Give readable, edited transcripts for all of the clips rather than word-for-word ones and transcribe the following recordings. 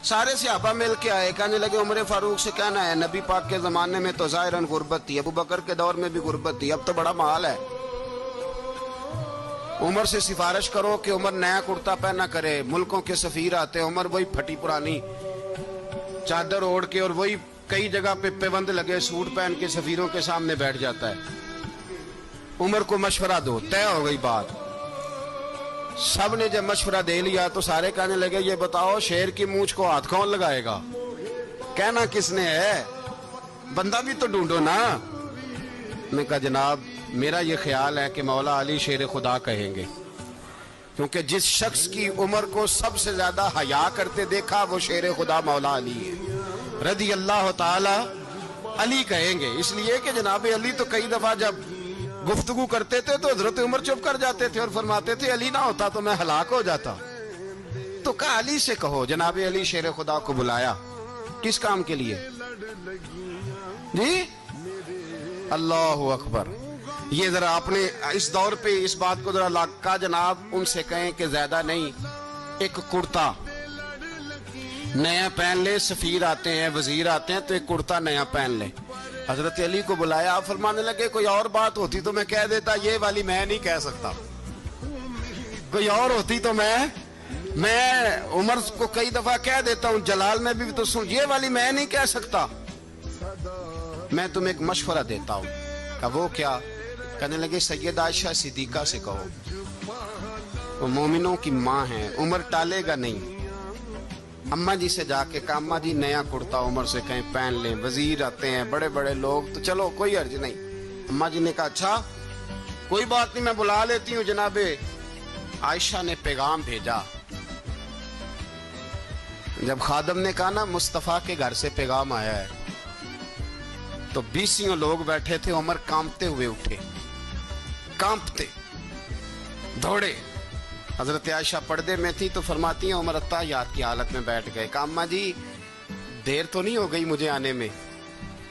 सारे सहाबा मिल के आए, कहने लगे उमर फारूक से कहना है नबी पाक के जमाने में तो ज़ाहिरन गुर्बत थी, अबू बकर के दौर में भी गुर्बत थी, अब तो बड़ा माल है। उमर से सिफारिश करो कि उमर नया कुर्ता पहना करे। मुल्कों के सफीर आते हैं, उमर वही फटी पुरानी चादर ओढ़ के और वही कई जगह पे पेबंद लगे सूट पहन के सफीरों के सामने बैठ जाता है। उमर को मशवरा दो, तय हो गई बात। सब ने जब मशवरा दे लिया तो सारे कहने लगे ये बताओ शेर की मूंछ को हाथ कौन लगाएगा? कहना किसने है, बंदा भी तो ढूंढो ना। मैं कहा जनाब मेरा ये ख्याल है कि मौला अली शेर खुदा कहेंगे, क्योंकि जिस शख्स की उम्र को सबसे ज्यादा हया करते देखा वो शेर खुदा मौला अली है रदी अल्लाह ताला। अली कहेंगे इसलिए कि जनाब अली तो कई दफा जब गुफ्तगू करते थे तो हजरत उमर चुप कर जाते थे और फरमाते थे अली ना होता तो मैं हलाक हो जाता। तो कहा अली से कहो। जनाब अली शेर खुदा को बुलाया, किस काम के लिए जी? अल्लाह अकबर। ये जरा आपने इस दौर पे इस बात को जरा लाका जनाब उनसे कहें कि ज्यादा नहीं, एक कुर्ता नया पहन ले। सफीर आते हैं, वजीर आते हैं तो एक कुर्ता नया पहन ले। हजरत अली को बुलाया, फरमाने लगे कोई और बात होती तो मैं कह देता, ये वाली मैं नहीं कह सकता। कोई और होती तो मैं उमर को कई दफा कह देता हूं, जलाल में भी तो सुन, ये वाली मैं नहीं कह सकता। मैं तुम्हें एक मशवरा देता हूं। कहा वो क्या? कहने लगे सैयद आयशा सिद्दीका से कहो, वो मोमिनों की माँ है, उमर टालेगा नहीं। अम्मा जी से जाके कहा अम्मा जी नया कुर्ता उमर से कहीं पहन लें, वजीर आते हैं बड़े बड़े लोग तो चलो कोई अर्ज नहीं। अम्मा जी ने कहा अच्छा कोई बात नहीं मैं बुला लेती हूँ। जनाबे आयशा ने पैगाम भेजा। जब खादम ने कहा ना मुस्तफा के घर से पैगाम आया है, तो 20 लोग बैठे थे। उमर कांपते हुए उठे, कांपते दौड़े। हजरत आयशा पर्दे में थी तो फरमाती हैं उमर अत्ताहियात की हालत में बैठ गए। कहा अम्मा जी देर तो नहीं हो गई मुझे आने में?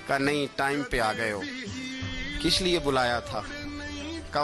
कहा नहीं टाइम पे आ गए हो। किस लिए बुलाया था? कहा